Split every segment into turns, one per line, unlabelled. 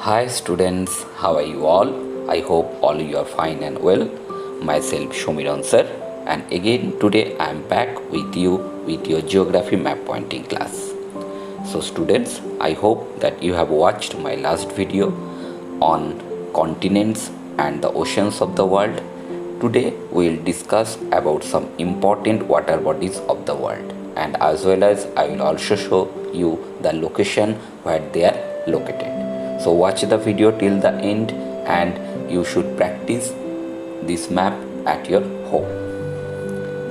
Hi students, how are you all? I hope all you are fine and well. Myself Shomiran sir, and again today I am back with you with your geography map pointing class. So students, I hope that you have watched my last video on continents and the oceans of the world. Today we will discuss about some important water bodies of the world, and as well as I will also show you the location where they are located. So watch the video till the end and you should practice this map at your home.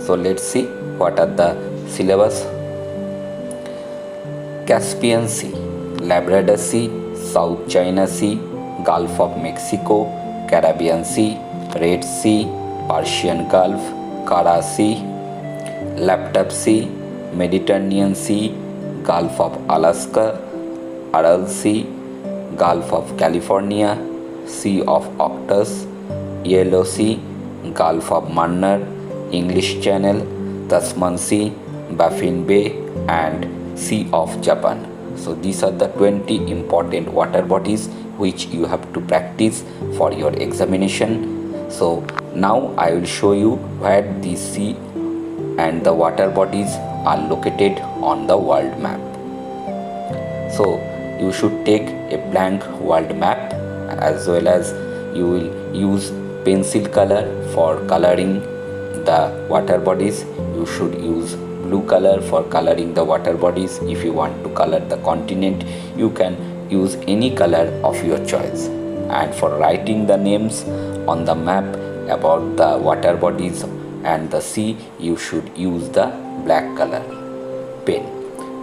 So let's see what are the syllabus. Caspian Sea, Labrador Sea, South China Sea, Gulf of Mexico, Caribbean Sea, Red Sea, Persian Gulf, Kara Sea, Laptev Sea, Mediterranean Sea, Gulf of Alaska, Aral Sea, Gulf of California, Sea of Okhotsk, Yellow Sea, Gulf of Mannar, English Channel, Tasman Sea, Baffin Bay, and Sea of Japan. So these are the 20 important water bodies which you have to practice for your examination. So now I will show you where these sea and the water bodies are located on the world map. So you should take a blank world map, as well as you will use pencil color for coloring the water bodies. You should use blue color for coloring the water bodies. If you want to color the continent, you can use any color of your choice. And for writing the names on the map about the water bodies and the sea, you should use the black color pen.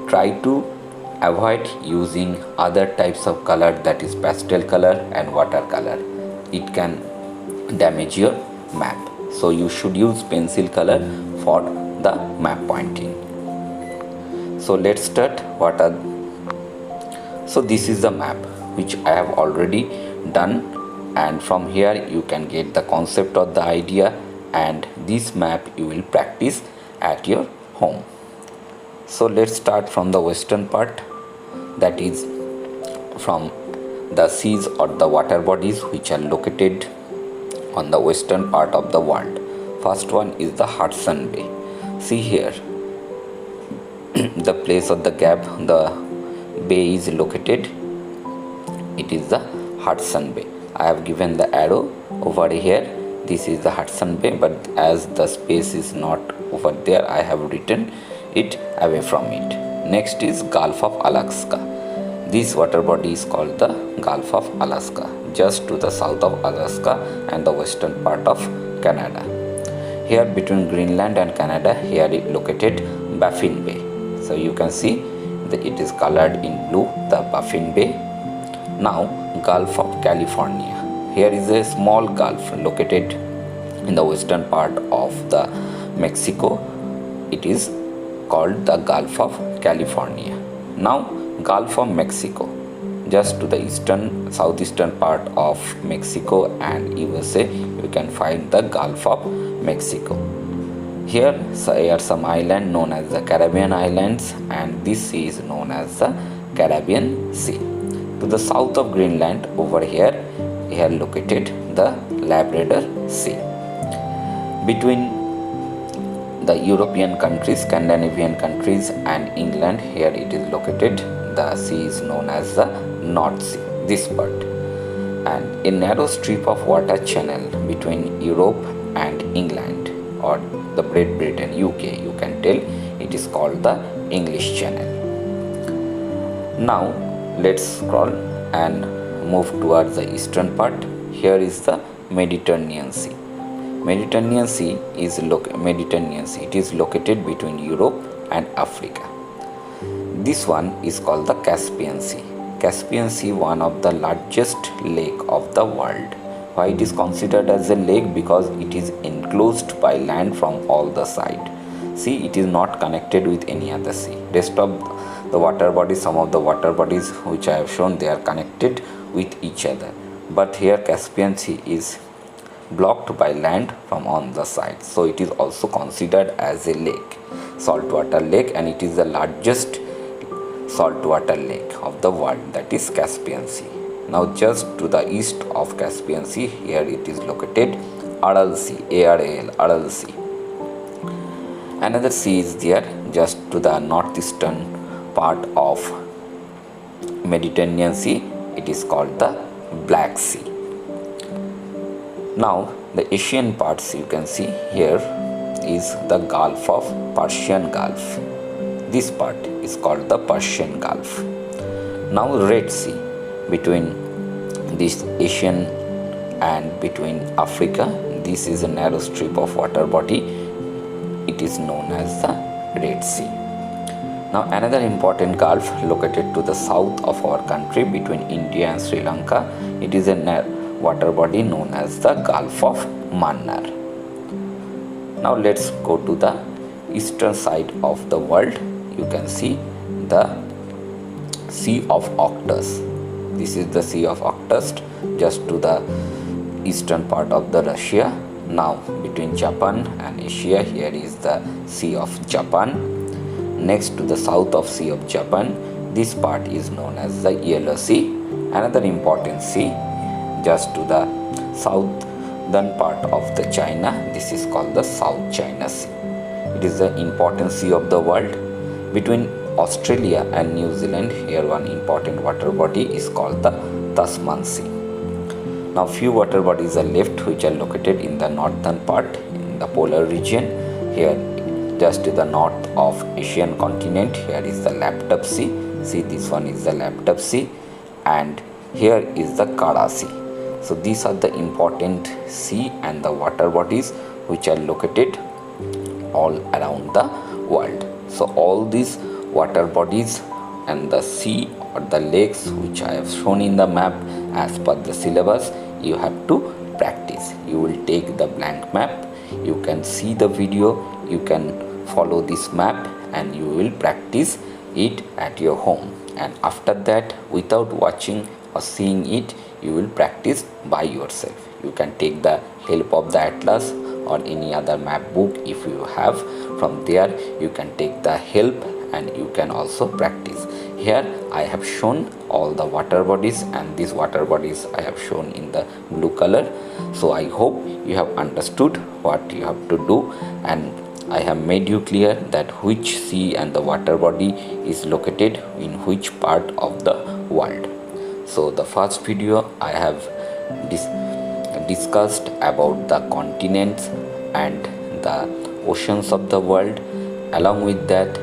Try to avoid using other types of color, that is pastel color and watercolor. It can damage your map. So you should use pencil color for the map pointing. So let's start. So this is the map which I have already done, and from here you can get the concept of the idea, and this map you will practice at your home. So let's start from the western part, that is from the seas or the water bodies which are located on the western part of the world. First one is the Hudson Bay. See here, the place of the gap the bay is located, it is the Hudson Bay. I have given the arrow over here. This is the Hudson Bay, but as the space is not over there, I have written it away from it. Next is Gulf of Alaska. This water body is called the Gulf of Alaska, just to the south of Alaska and the western part of Canada. Here between Greenland and Canada, here it located Baffin Bay. So you can see that it is colored in blue, the Baffin Bay. Now Gulf of California. Here is a small gulf located in the western part of the Mexico. It is called the Gulf of California. Now Gulf of Mexico, just to the southeastern part of Mexico and USA, you can find the Gulf of Mexico. Here are some islands known as the Caribbean Islands, and this sea is known as the Caribbean Sea. To the south of Greenland, over here located the Labrador Sea. Between the European countries, Scandinavian countries and England, here it is located, the sea is known as the North Sea, this part. And a narrow strip of water channel between Europe and England, or the Great Britain, UK, you can tell, it is called the English Channel. Now let's scroll and move towards the eastern part. Here is the Mediterranean Sea. Mediterranean Sea, it is located between Europe and Africa. This one is called the Caspian Sea. Caspian Sea, one of the largest lake of the world. Why it is considered as a lake? Because it is enclosed by land from all the sides. See, it is not connected with any other sea. Rest of the water bodies, some of the water bodies which I have shown, they are connected with each other. But here Caspian Sea is blocked by land from on the side. So it is also considered as a lake, saltwater lake, and it is the largest saltwater lake of the world, that is Caspian Sea. Now just to the east of Caspian Sea, here it is located Aral Sea, ARAL, Aral Sea. Another sea is there just to the northeastern part of Mediterranean Sea. It is called the Black Sea. Now the Asian parts you can see here is the Gulf of Persian Gulf. This part is called the Persian Gulf. Now Red Sea, between this Asian and between Africa, this is a narrow strip of water body. It is known as the Red Sea. Now another important gulf located to the south of our country between India and Sri Lanka, it is a water body known as the Gulf of Mannar. Now let's go to the eastern side of the world. You can see the Sea of Okhotsk. This is the Sea of Okhotsk just to the eastern part of the Russia. Now between Japan and Asia, here is the Sea of Japan. Next to the south of Sea of Japan, this part is known as the Yellow Sea. Another important sea just to the southern part of the China, this is called the South China Sea. It is the important sea of the world. Between Australia and New Zealand, here one important water body is called the Tasman Sea. Now few water bodies are left which are located in the northern part in the polar region. Here just to the north of Asian continent, here is the Laptev Sea. See, this one is the Laptev Sea, and here is the Kara Sea. So these are the important sea and the water bodies which are located all around the world. So all these water bodies and the sea or the lakes which I have shown in the map as per the syllabus, you have to practice. You will take the blank map, you can see the video, you can follow this map, and you will practice it at your home. And after that, without watching or seeing it, you will practice by yourself. You can take the help of the atlas or any other map book if you have. From there you can take the help and you can also practice. Here I have shown all the water bodies, and these water bodies I have shown in the blue color. So I hope you have understood what you have to do, and I have made you clear that which sea and the water body is located in which part of the world. So the first video I have discussed about the continents and the oceans of the world. Along with that,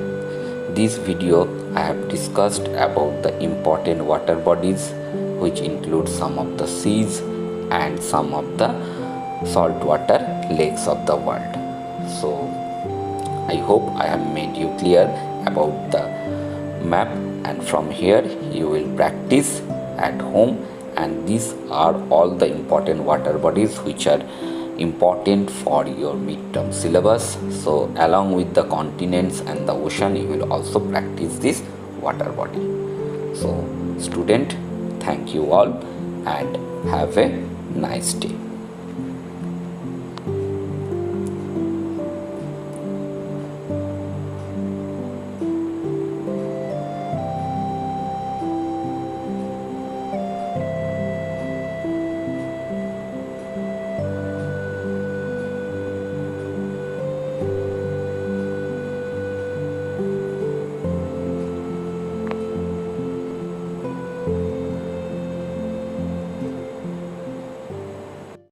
this video I have discussed about the important water bodies, which include some of the seas and some of the saltwater lakes of the world. So I hope I have made you clear about the map, and from here you will practice at home. And these are all the important water bodies which are important for your midterm syllabus. So along with the continents and the ocean, you will also practice this water body. So student, thank you all and have a nice day.